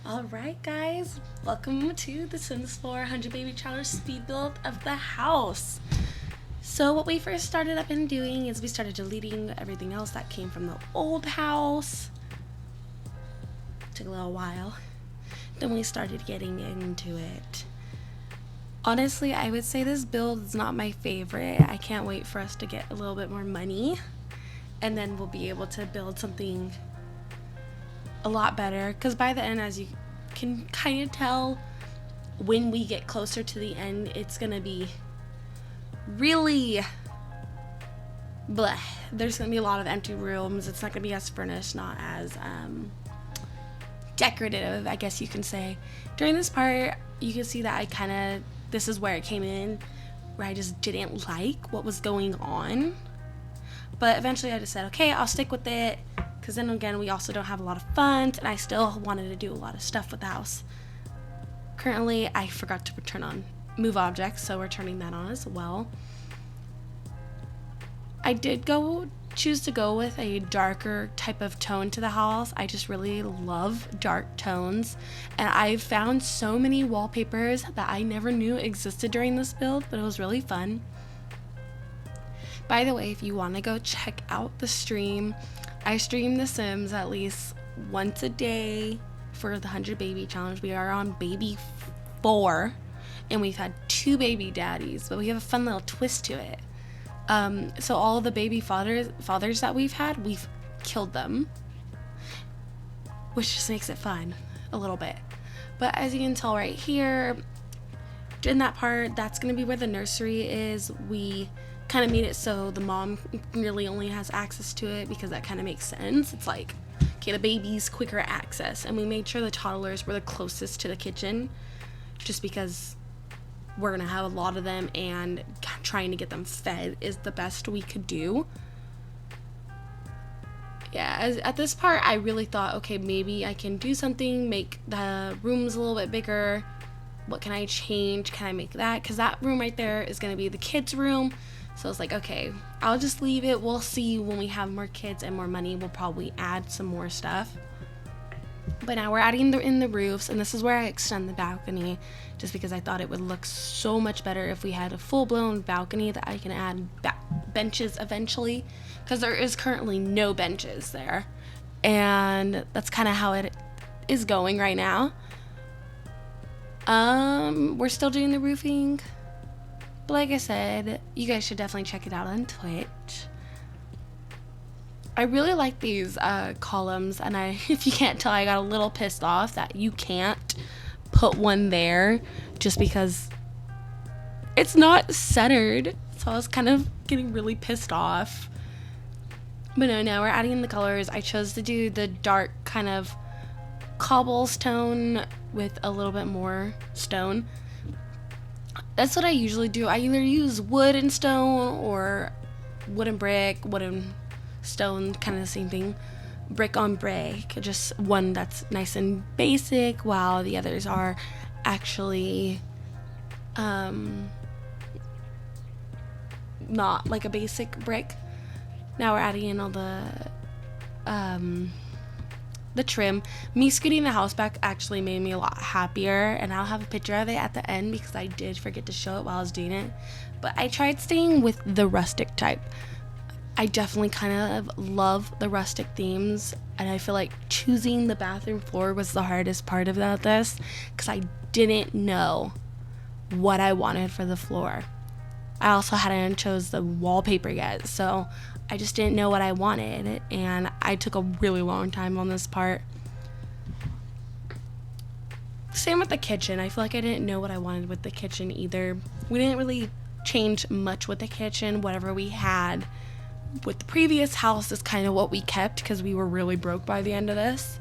Alright guys, welcome to the Sims 4 100 Baby Challenge speed build of the house. So what we first started up and doing is we started deleting everything else that came from the old house. Took a little while. Then we started getting into it. Honestly, I would say this build is not my favorite. I can't wait for us to get a little bit more money, and then we'll be able to build something a lot better, because by the end, as you can kind of tell, when we get closer to the end, it's gonna be really bleh. There's gonna be a lot of empty rooms. It's not gonna be as furnished, not as decorative, I guess you can say. During this part, you can see that this is where it came in, where I just didn't like what was going on. But eventually I just said, okay, I'll stick with it, because then again, we also don't have a lot of funds, and I still wanted to do a lot of stuff with the house. Currently, I forgot to turn on move objects, so we're turning that on as well. I did choose to go with a darker type of tone to the house. I just really love dark tones, and I found so many wallpapers that I never knew existed during this build, but it was really fun. By the way, if you want to go check out the stream, I stream The Sims at least once a day for the 100 Baby Challenge. We are on baby 4, and we've had 2 baby daddies, but we have a fun little twist to it. So all of the baby fathers that we've had, we've killed them, which just makes it fun a little bit. But as you can tell right here, in that part, that's going to be where the nursery is. We kind of made it so the mom really only has access to it, because that kind of makes sense. It's like, okay, the baby's quicker access, and we made sure the toddlers were the closest to the kitchen, just because we're gonna have a lot of them, and trying to get them fed is the best we could do. Yeah, at this part, I really thought, okay, maybe I can do something, make the rooms a little bit bigger. What can I change? Can I make that? Because that room right there is gonna be the kids' room. So I was like, okay, I'll just leave it. We'll see when we have more kids and more money. We'll probably add some more stuff. But now we're adding in the roofs, and this is where I extend the balcony, just because I thought it would look so much better if we had a full-blown balcony that I can add benches eventually, because there is currently no benches there. And that's kind of how it is going right now. We're still doing the roofing. But like I said, you guys should definitely check it out on Twitch. I really like these columns, and if you can't tell, I got a little pissed off that you can't put one there just because it's not centered. So I was kind of getting really pissed off. But no, now we're adding in the colors. I chose to do the dark kind of cobblestone with a little bit more stone. That's what I usually do. I either use wood and stone, or wood and brick, wood and stone, kind of the same thing. Brick on brick, just one that's nice and basic, while the others are actually not like a basic brick. Now we're adding in all the trim. Me scooting the house back actually made me a lot happier, and I'll have a picture of it at the end because I did forget to show it while I was doing it. But I tried staying with the rustic type. I definitely kind of love the rustic themes, and I feel like choosing the bathroom floor was the hardest part about this, because I didn't know what I wanted for the floor. I also hadn't chose the wallpaper yet, so I just didn't know what I wanted, and I took a really long time on this part. Same with the kitchen. I feel like I didn't know what I wanted with the kitchen either. We didn't really change much with the kitchen. Whatever we had with the previous house is kind of what we kept, because we were really broke by the end of this.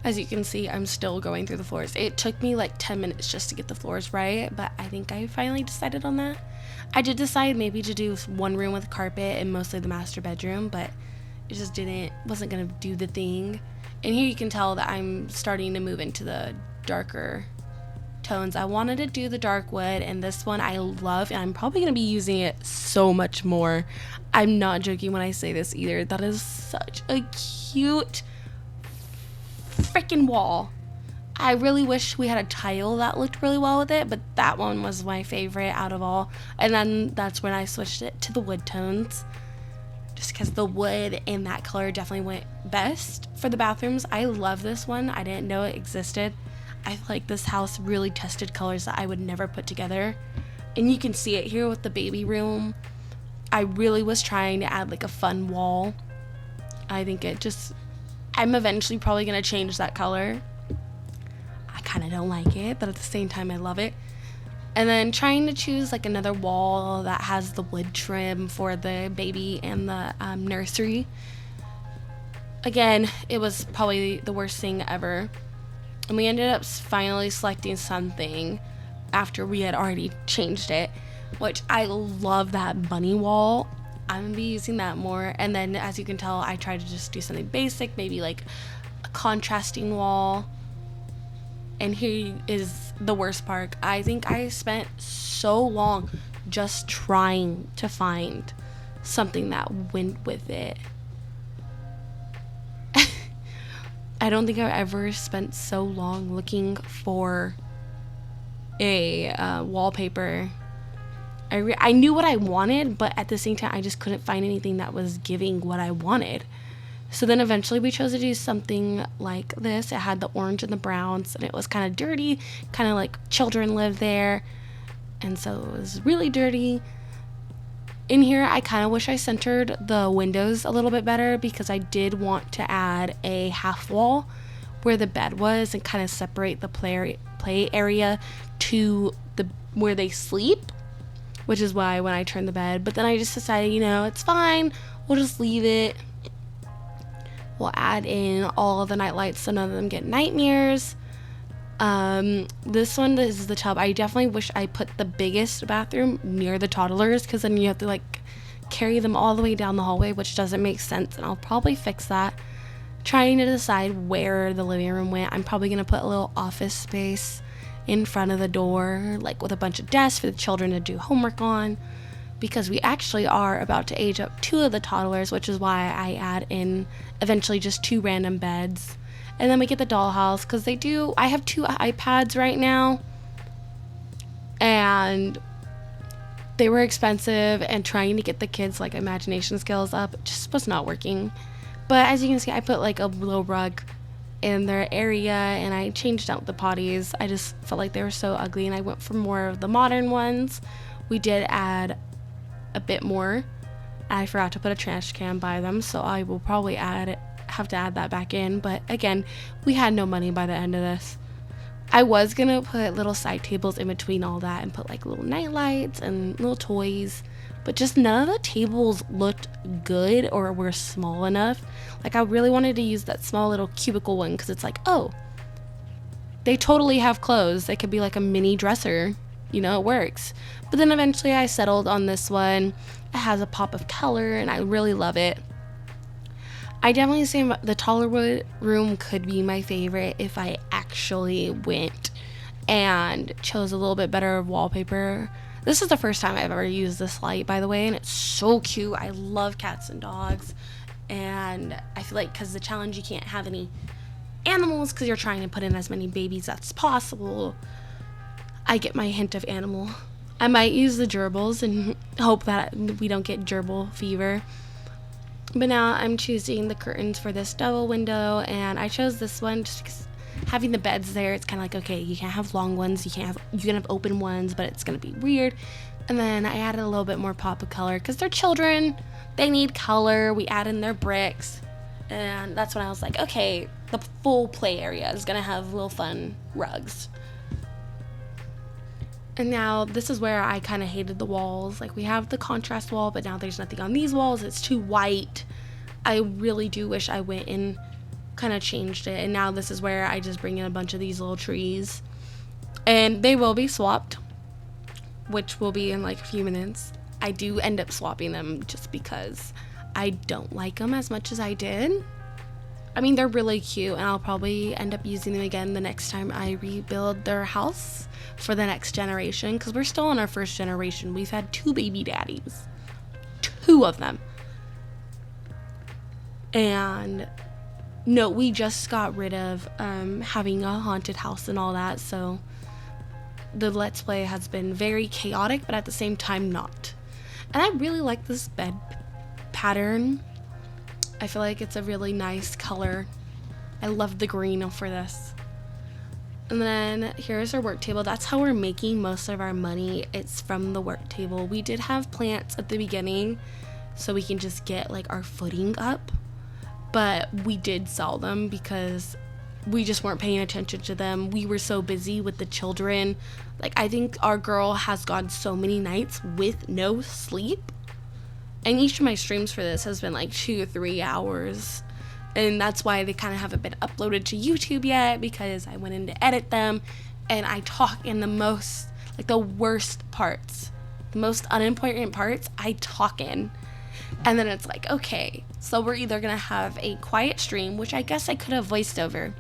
As you can see, I'm still going through the floors. It took me like 10 minutes just to get the floors right, but I think I finally decided on that. I did decide maybe to do one room with carpet and mostly the master bedroom, but it just wasn't gonna do the thing. And here you can tell that I'm starting to move into the darker tones. I wanted to do the dark wood, and this one I love, and I'm probably gonna be using it so much more. I'm not joking when I say this either. That is such a cute freaking wall. I really wish we had a tile that looked really well with it, but that one was my favorite out of all. And then that's when I switched it to the wood tones, just because the wood and that color definitely went best for the bathrooms. I love this one. I didn't know it existed. I feel like this house really tested colors that I would never put together. And you can see it here with the baby room. I really was trying to add like a fun wall. I think I'm eventually probably going to change that color. I kind of don't like it, but at the same time I love it. And then trying to choose like another wall that has the wood trim for the baby and the nursery. Again, it was probably the worst thing ever. And we ended up finally selecting something after we had already changed it, which I love that bunny wall. I'm gonna be using that more. And then as you can tell, I tried to just do something basic, maybe like a contrasting wall. And here is the worst part. I think I spent so long just trying to find something that went with it. I don't think I've ever spent so long looking for a wallpaper. I knew what I wanted, but at the same time, I just couldn't find anything that was giving what I wanted. So then eventually we chose to do something like this. It had the orange and the browns, and it was kind of dirty, kind of like children live there. And so it was really dirty. In here, I kind of wish I centered the windows a little bit better, because I did want to add a half wall where the bed was and kind of separate the play area to where they sleep, which is why when I turned the bed. But then I just decided, it's fine. We'll just leave it. We'll add in all of the night lights so none of them get nightmares. This one is the tub. I definitely wish I put the biggest bathroom near the toddlers, because then you have to like carry them all the way down the hallway, which doesn't make sense, and I'll probably fix that. Trying to decide where the living room went. I'm probably going to put a little office space in front of the door, like with a bunch of desks for the children to do homework on, because we actually are about to age up 2 of the toddlers, which is why I add in eventually just 2 random beds. And then we get the dollhouse, because I have 2 iPads right now, and they were expensive, and trying to get the kids like imagination skills up just was not working. But as you can see, I put like a little rug in their area, and I changed out the potties. I just felt like they were so ugly, and I went for more of the modern ones. We did add a bit more. I forgot to put a trash can by them, so I will probably have to add that back in. But again, we had no money by the end of this. I was gonna put little side tables in between all that and put like little night lights and little toys, but just none of the tables looked good or were small enough. Like, I really wanted to use that small little cubicle one, because it's like, oh, they totally have clothes. They could be like a mini dresser, it works. But then eventually I settled on this one. It has a pop of color, and I really love it. I definitely say the taller room could be my favorite if I actually went and chose a little bit better wallpaper. This is the first time I've ever used this light, by the way, and it's so cute. I love cats and dogs, and I feel like because the challenge, you can't have any animals because you're trying to put in as many babies as possible. I get my hint of animal. I might use the gerbils and hope that we don't get gerbil fever. But now I'm choosing the curtains for this double window, and I chose this one just because having the beds there, it's kind of like, okay, you can't have long ones, you can have open ones, but it's gonna be weird. And then I added a little bit more pop of color because they're children, they need color. We add in their bricks, and that's when I was like, okay, the full play area is gonna have little fun rugs. And now this is where I kind of hated the walls. Like, we have the contrast wall, but now there's nothing on these walls. It's too white. I really do wish I went and kind of changed it. And now this is where I just bring in a bunch of these little trees. And they will be swapped, which will be in like a few minutes. I do end up swapping them just because I don't like them as much as I did. I mean, they're really cute, and I'll probably end up using them again the next time I rebuild their house for the next generation, because we're still in our first generation. We've had 2 baby daddies, 2 of them, and No, we just got rid of having a haunted house and all that, so the Let's Play has been very chaotic, but at the same time not. And I really like this bed pattern. I feel like it's a really nice color. I love the green for this. And then here's our work table. That's how we're making most of our money. It's from the work table. We did have plants at the beginning so we can just get like our footing up, but we did sell them because we just weren't paying attention to them. We were so busy with the children. Like, I think our girl has gone so many nights with no sleep, and each of my streams for this has been like 2 or 3 hours. And that's why they kind of haven't been uploaded to YouTube yet, because I went in to edit them and I talk in the most, like the worst parts, the most unimportant parts, I talk in. And then it's like, okay, so we're either going to have a quiet stream, which I guess I could have voiced over.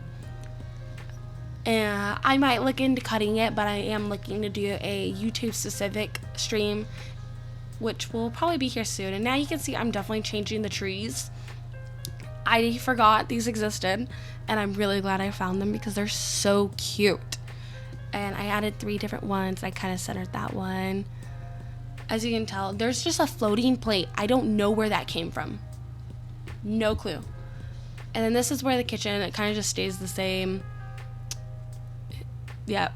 And I might look into cutting it, but I am looking to do a YouTube specific stream, which will probably be here soon. And now you can see I'm definitely changing the trees. I forgot these existed, and I'm really glad I found them because they're so cute. And I added 3 different ones. I kind of centered that one. As you can tell, there's just a floating plate. I don't know where that came from. No clue. And then this is where the kitchen, it kind of just stays the same. Yeah,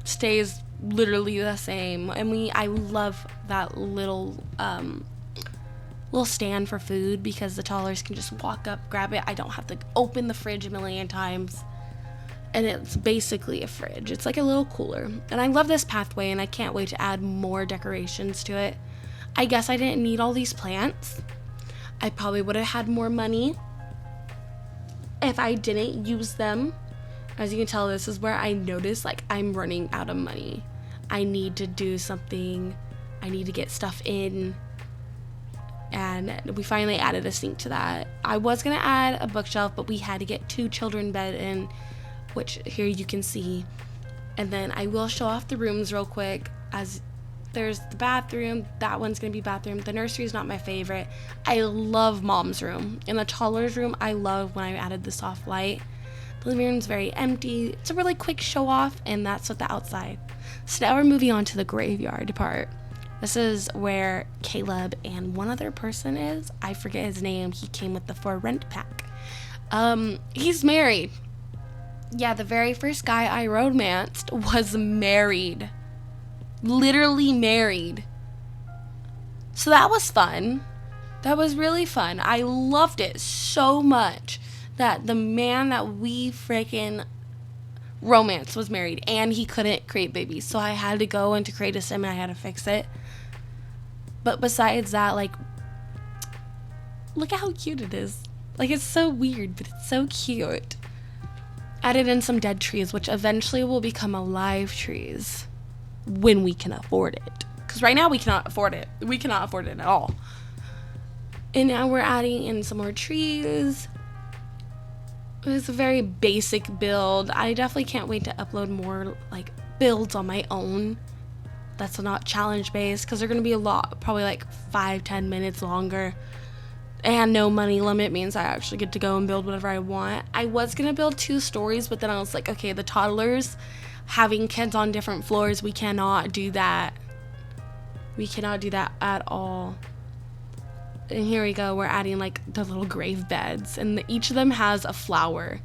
stays literally the same. And I love that little stand for food because the toddlers can just walk up, grab it. I don't have to open the fridge a million times. And it's basically a fridge. It's like a little cooler. And I love this pathway, and I can't wait to add more decorations to it. I guess I didn't need all these plants. I probably would have had more money if I didn't use them. As you can tell, this is where I notice like I'm running out of money. I need to do something. I need to get stuff in. And we finally added a sink to that. I was going to add a bookshelf, but we had to get 2 children bed in, which here you can see. And then I will show off the rooms real quick. As there's the bathroom. That one's going to be bathroom. The nursery is not my favorite. I love mom's room. In the toddler's room, I love when I added the soft light. The living room's very empty. It's a really quick show off, and that's what the outside. So now we're moving on to the graveyard part. This is where Caleb and one other person is. I forget his name. He came with the For Rent pack. He's married. Yeah, the very first guy I romanced was married. Literally married. So that was fun. That was really fun. I loved it so much that the man that we freaking romanced was married, and he couldn't create babies. So I had to go into Create a Sim and I had to fix it. But besides that, like, look at how cute it is. Like, it's so weird, but it's so cute. Added in some dead trees, which eventually will become alive trees when we can afford it. Because right now we cannot afford it. We cannot afford it at all. And now we're adding in some more trees. It's a very basic build. I definitely can't wait to upload more, like, builds on my own. That's not challenge based, because they're going to be a lot, probably like 5-10 minutes longer. And no money limit means I actually get to go and build whatever I want. I was going to build 2 stories, but then I was like, okay, the toddlers having kids on different floors, we cannot do that. We cannot do that at all. And here we go, we're adding like the little grave beds, and each of them has a flower.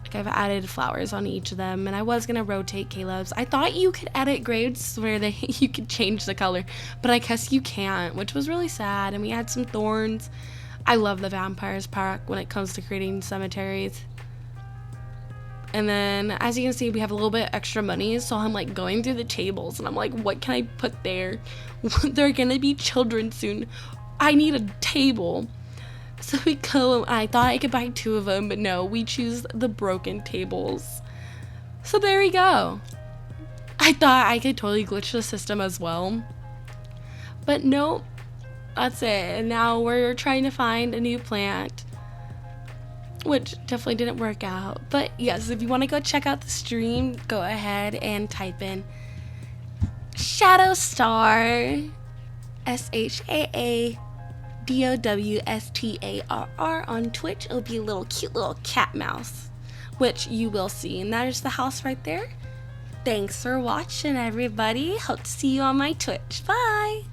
Like, I've added flowers on each of them, and I was gonna rotate Caleb's. I thought you could edit graves where you could change the color, but I guess you can't, which was really sad. And we had some thorns. I love the Vampires Park when it comes to creating cemeteries. And then, as you can see, we have a little bit extra money, so I'm like going through the tables, and I'm like, what can I put there? There are gonna be children soon. I need a table. So we go, I thought I could buy 2 of them, but no, we choose the broken tables. So there we go. I thought I could totally glitch the system as well, but nope, that's it. And now we're trying to find a new plant, which definitely didn't work out. But yes, if you want to go check out the stream, go ahead and type in Shadow Star, SHAADOW DOWSTARR on Twitch. It'll be a little cute little cat mouse, which you will see. And there's the house right there. Thanks for watching, everybody. Hope to see you on my Twitch. Bye.